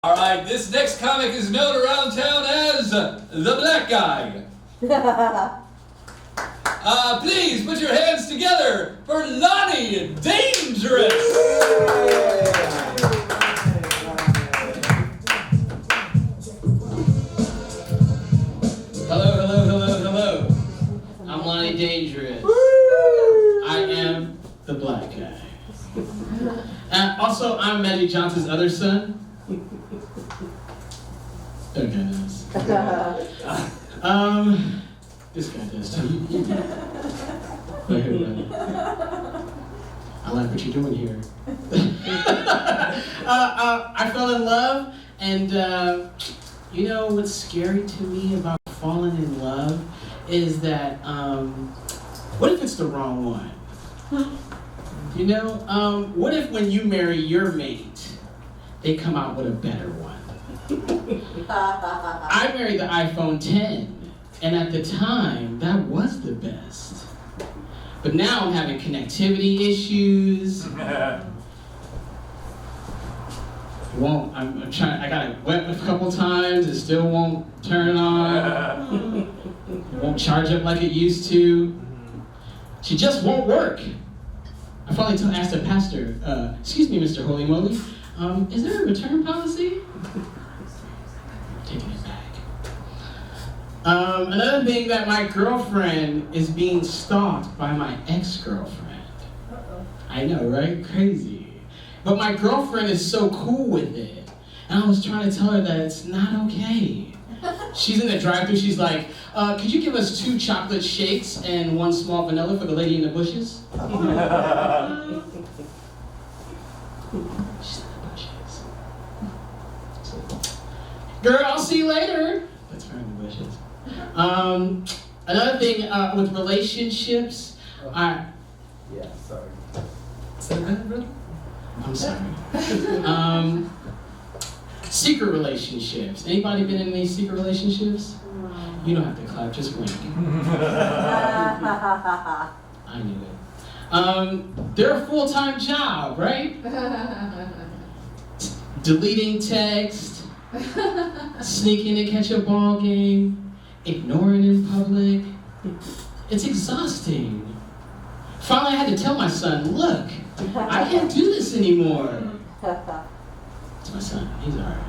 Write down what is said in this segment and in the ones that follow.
All right, this next comic is known around town as the Black Guy. Please put your hands together for Lonnie Dangerous. Hello. I'm Lonnie Dangerous. I am the Black Guy. Also, I'm Magic Johnson's other son. That guy does. This guy does too. I like what you're doing here. I fell in love, and you know what's scary to me about falling in love is that what if it's the wrong one? You know, what if when you marry your mate, they come out with a better one? I married the iPhone 10, and at the time, that was the best. But now I'm having connectivity issues. I got it wet a couple times, it still won't turn on. It won't charge up like it used to. She just won't work. I finally asked the pastor, excuse me, Mr. Holy Moly, is there a return policy? Taking it back. Another thing that my girlfriend is being stalked by my ex-girlfriend. I know, right? Crazy. But my girlfriend is so cool with it. And I was trying to tell her that it's not okay. She's in the drive-thru, she's like, could you give us 2 chocolate shakes and 1 small vanilla for the lady in the bushes? She's in the bushes. Girl, I'll see you later. That's her in the bushes. Another thing with relationships, Yeah, sorry. Is that bad, brother? I'm sorry. Secret relationships. Anybody been in any secret relationships? You don't have to clap, just wink. I knew it. They're a full-time job, right? Deleting text, sneaking to catch a ball game, ignoring in public. It's exhausting. Finally, I had to tell my son, look, I can't do this anymore. It's my son, he's all right.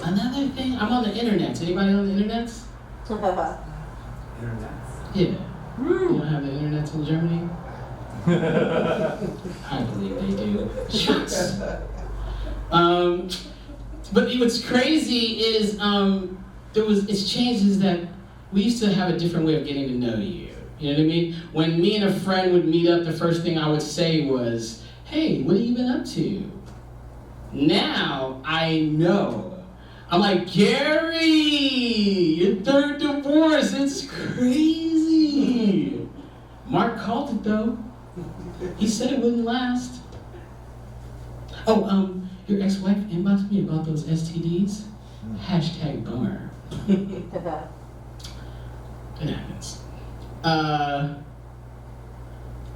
Another thing, I'm on the internet. Anybody on the internet? Internet? Yeah. You don't have the internet in Germany? I believe they do. Shucks. But what's crazy is it's changed is that we used to have a different way of getting to know you. You know what I mean? When me and a friend would meet up, the first thing I would say was, hey, what have you been up to? Now I know. I'm like, Gary, your 3rd divorce, it's crazy. Mark called it though. He said it wouldn't last. Oh, your ex-wife inboxed me about those STDs. # bummer. It happens.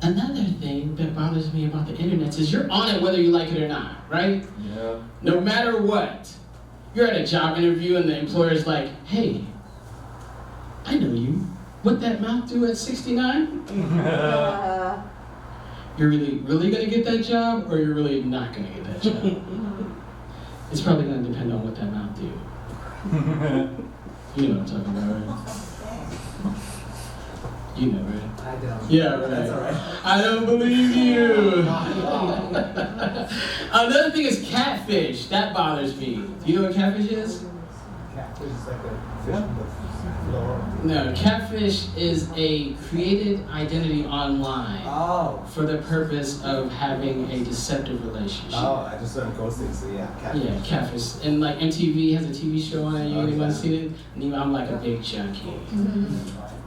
Another thing that bothers me about the internet is you're on it whether you like it or not, right? Yeah. No matter what. You're at a job interview and the employer's like, hey, I know you. What that mouth do at 69? You're really gonna get that job, or you're really not gonna get that job? It's probably gonna depend on what that mouth do. You know what I'm talking about, right? You know, right? I don't. Yeah, right. That's all right. I don't believe you. Another thing is catfish. That bothers me. Do you know what catfish is? Catfish is like a fish on the floor. No, catfish is a created identity online Oh. for the purpose of having a deceptive relationship. Oh, I just learned ghosting, so yeah, catfish. Yeah, catfish. And like MTV has a TV show on it. You Okay. anyone seen it? And I'm like a big junkie.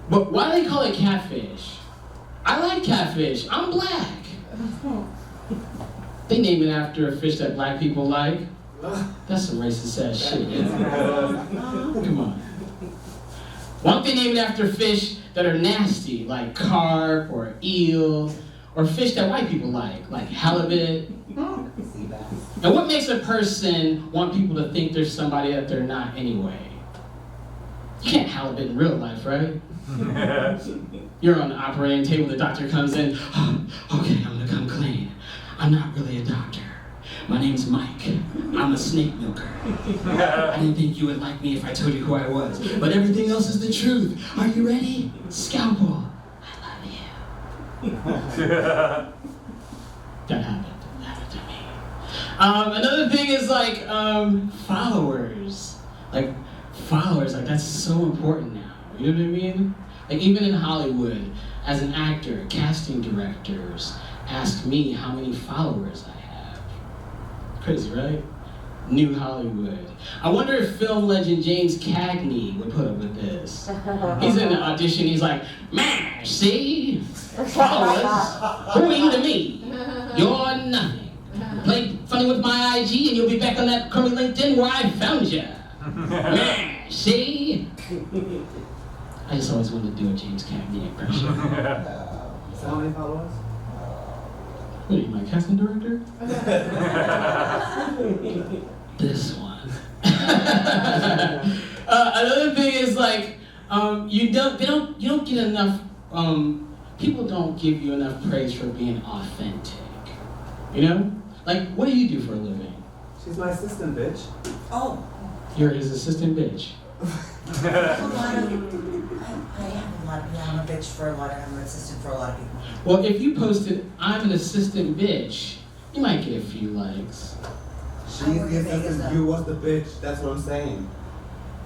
But why do they call it catfish? I like catfish. I'm black. They name it after a fish that black people like. That's some racist ass shit. Come on. Why don't they name it after fish that are nasty, like carp or eel, or fish that white people like halibut? And what makes a person want people to think they're somebody that they're not anyway? You can't halibut in real life, right? You're on the operating table, the doctor comes in, oh, okay, I'm gonna come clean. I'm not really a doctor. My name's Mike. I'm a snake milker. I didn't think you would like me if I told you who I was, but everything else is the truth. Are you ready? Scalpel. I love you. That happened to me. Another thing is like followers. Like that's so important now. You know what I mean? Like even in Hollywood, as an actor, casting directors ask me how many followers I have. Crazy, right? New Hollywood. I wonder if film legend James Cagney would put up with this. He's in the audition, he's like, man, see? Followers, who are you to me? You're nothing. Play funny with my IG and you'll be back on that crummy LinkedIn where I found ya. Man, see? I just always wanted to do a James Cagney impression. So how many followers? What are you, my casting director? This one. Another thing is like, you don't get enough. People don't give you enough praise for being authentic. You know, like what do you do for a living? She's my assistant, bitch. Oh. You're his assistant, bitch. I am a lot. Yeah, I'm a bitch for a lot. I'm an assistant for a lot of people. Well, if you posted, I'm an assistant, bitch, you might get a few likes. She's the assistant. You was the bitch. That's what I'm saying.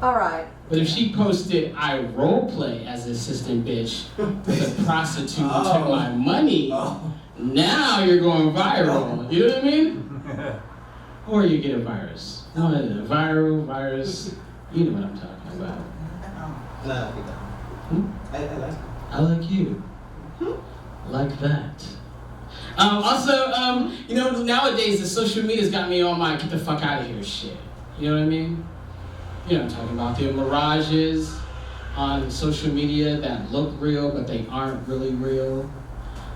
All right. But if she posted, I role play as assistant bitch with a prostitute who took my money, now you're going viral. You know what I mean? Or you get a virus. One of the viral, virus, you know what I'm talking about. No, I like it. I like you. Like that. Also, you know, nowadays the social media's got me on my get the fuck out of here shit. You know what I mean? You know what I'm talking about. The mirages on social media that look real, but they aren't really real.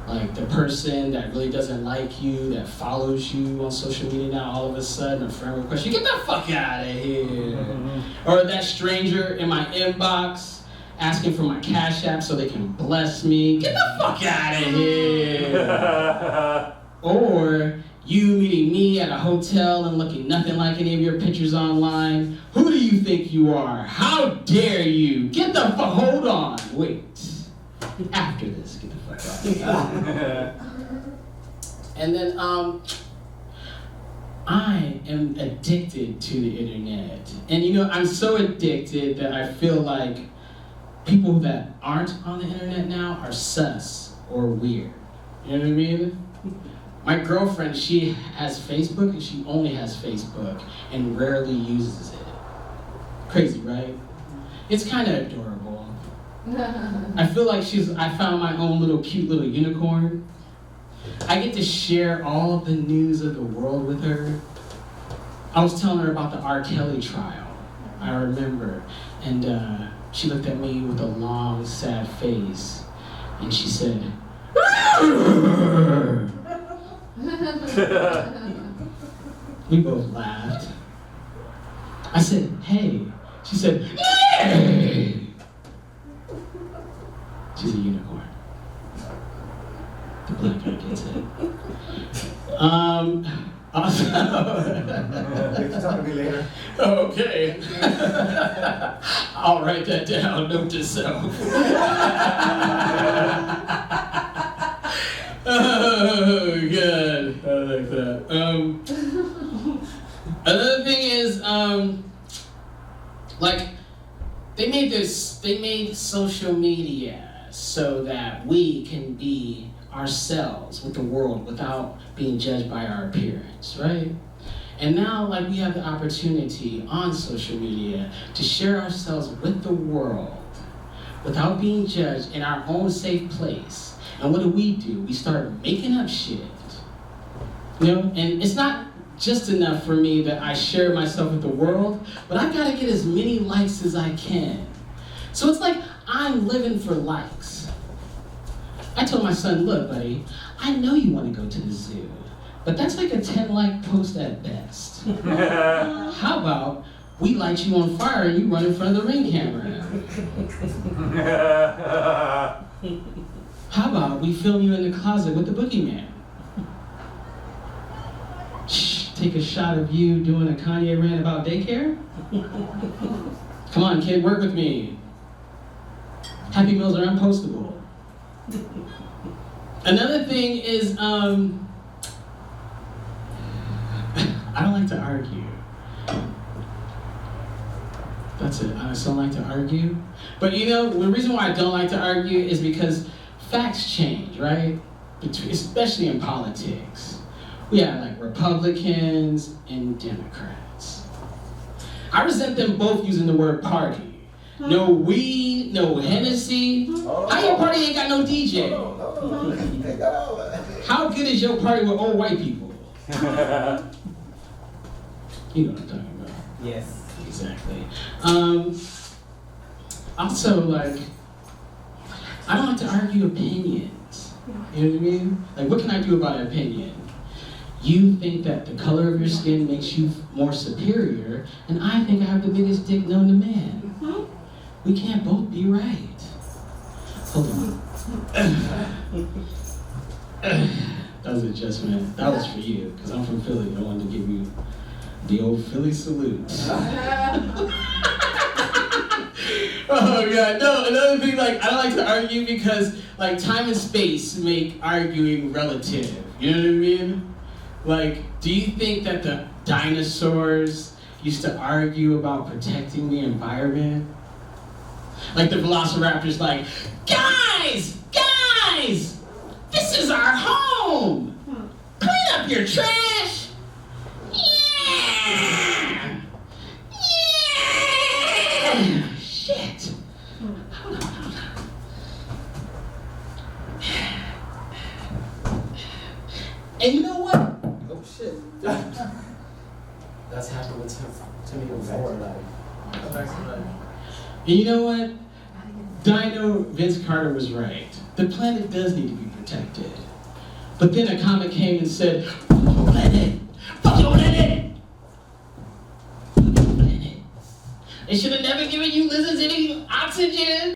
Like the person that really doesn't like you, that follows you on social media now, all of a sudden a friend request you, get the fuck out of here. Or that stranger in my inbox asking for my Cash App so they can bless me, get the fuck out of here. Or you meeting me at a hotel and looking nothing like any of your pictures online. Who do you think you are? How dare you? Get the fuck, hold on, wait. After this, get the fuck out. And then, I am addicted to the internet. And you know, I'm so addicted that I feel like people that aren't on the internet now are sus or weird. You know what I mean? My girlfriend, she has Facebook and she only has Facebook and rarely uses it. Crazy, right? It's kind of adorable. I feel like I found my own little cute little unicorn. I get to share all of the news of the world with her. I was telling her about the R. Kelly trial, I remember. And she looked at me with a long, sad face. And she said, we both laughed. I said, hey. She said, hey. She's a unicorn. The black guy gets it. Also. You have to talk to me later. Okay. I'll write that down. Note to self. Oh, God. I like that. Another thing is, like, they made social media so that we can be ourselves with the world without being judged by our appearance, right? And now, like, we have the opportunity on social media to share ourselves with the world without being judged in our own safe place. And what do? We start making up shit. You know, and it's not just enough for me that I share myself with the world, but I gotta get as many likes as I can. So it's like I'm living for likes. I told my son, look, buddy, I know you want to go to the zoo, but that's like a 10-like post at best. How about we light you on fire and you run in front of the ring camera? How about we film you in the closet with the boogeyman? Take a shot of you doing a Kanye rant about daycare? Come on, kid, work with me. Happy Meals are unpostable. Another thing is, I don't like to argue. That's it, I just don't like to argue. But you know, the reason why I don't like to argue is because facts change, right? Especially in politics. We have like Republicans and Democrats. I resent them both using the word party. No weed, no Hennessy. How your party ain't got no DJ? How good is your party with old white people? You know what I'm talking about. Yes. Exactly. Also, like, I don't like to argue opinions. You know what I mean? Like, what can I do about an opinion? You think that the color of your skin makes you more superior, and I think I have the biggest dick known to man. We can't both be right. Hold on. That was an adjustment. That was for you, because I'm from Philly. I wanted to give you the old Philly salute. Oh God, no, another thing, like, I don't like to argue because, like, time and space make arguing relative. You know what I mean? Like, do you think that the dinosaurs used to argue about protecting the environment? Like the velociraptors like, guys, this is our home. Clean up your trash. Yeah. Shit. Hold on. And you know what? Oh shit. That's happened with Timmy before. And you know what? Dino Vince Carter was right. The planet does need to be protected. But then a comic came and said, fuck your planet! Fuck your planet! Fuck your planet! They should have never given you lizards any oxygen!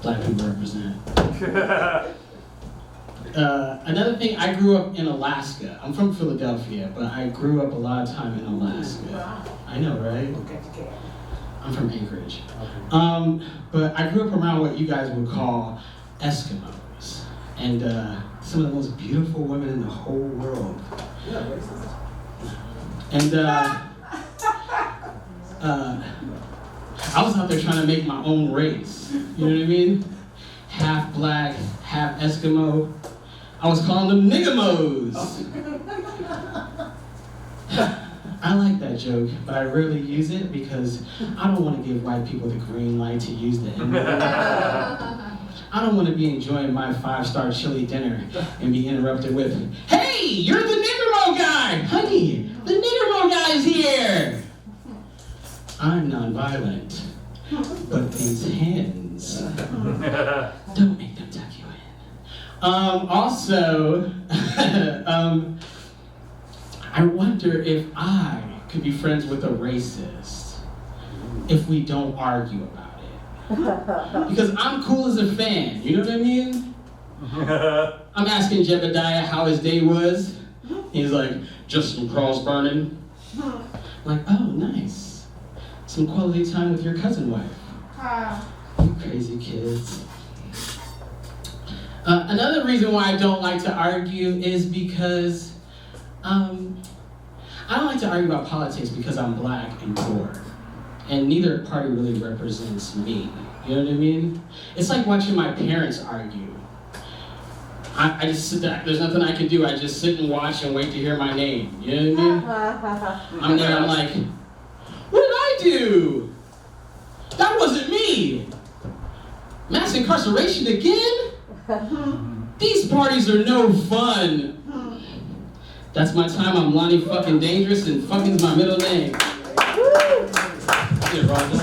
Black people represent. Another thing, I grew up in Alaska. I'm from Philadelphia, but I grew up a lot of time in Alaska. Wow. I know, right? I'm from Anchorage. But I grew up around what you guys would call Eskimos. And some of the most beautiful women in the whole world. Yeah, racist. And I was out there trying to make my own race. You know what I mean? Half black, half Eskimo. I was calling them Niggamos. I like that joke, but I rarely use it because I don't want to give white people the green light to use the N-word. I don't want to be enjoying my 5-star chili dinner and be interrupted with, "Hey, you're the Niggermo guy! Honey, the Niggermo guy's here!" I'm nonviolent, but these hands don't make them tuck you in. Also, I wonder if I could be friends with a racist if we don't argue about it. Because I'm cool as a fan, you know what I mean? I'm asking Jebediah how his day was. He's like, "Just some crawls burning." I'm like, "Oh, nice. Some quality time with your cousin wife." You crazy kids. Another reason why I don't like to argue is because I don't like to argue about politics because I'm black and poor. And neither party really represents me. You know what I mean? It's like watching my parents argue. I just sit there, there's nothing I can do. I just sit and watch and wait to hear my name. You know what I mean? I'm there, I'm like, what did I do? That wasn't me. Mass incarceration again? These parties are no fun. That's my time. I'm Lonnie fucking Dangerous, and fucking's my middle name. Yeah, Roger.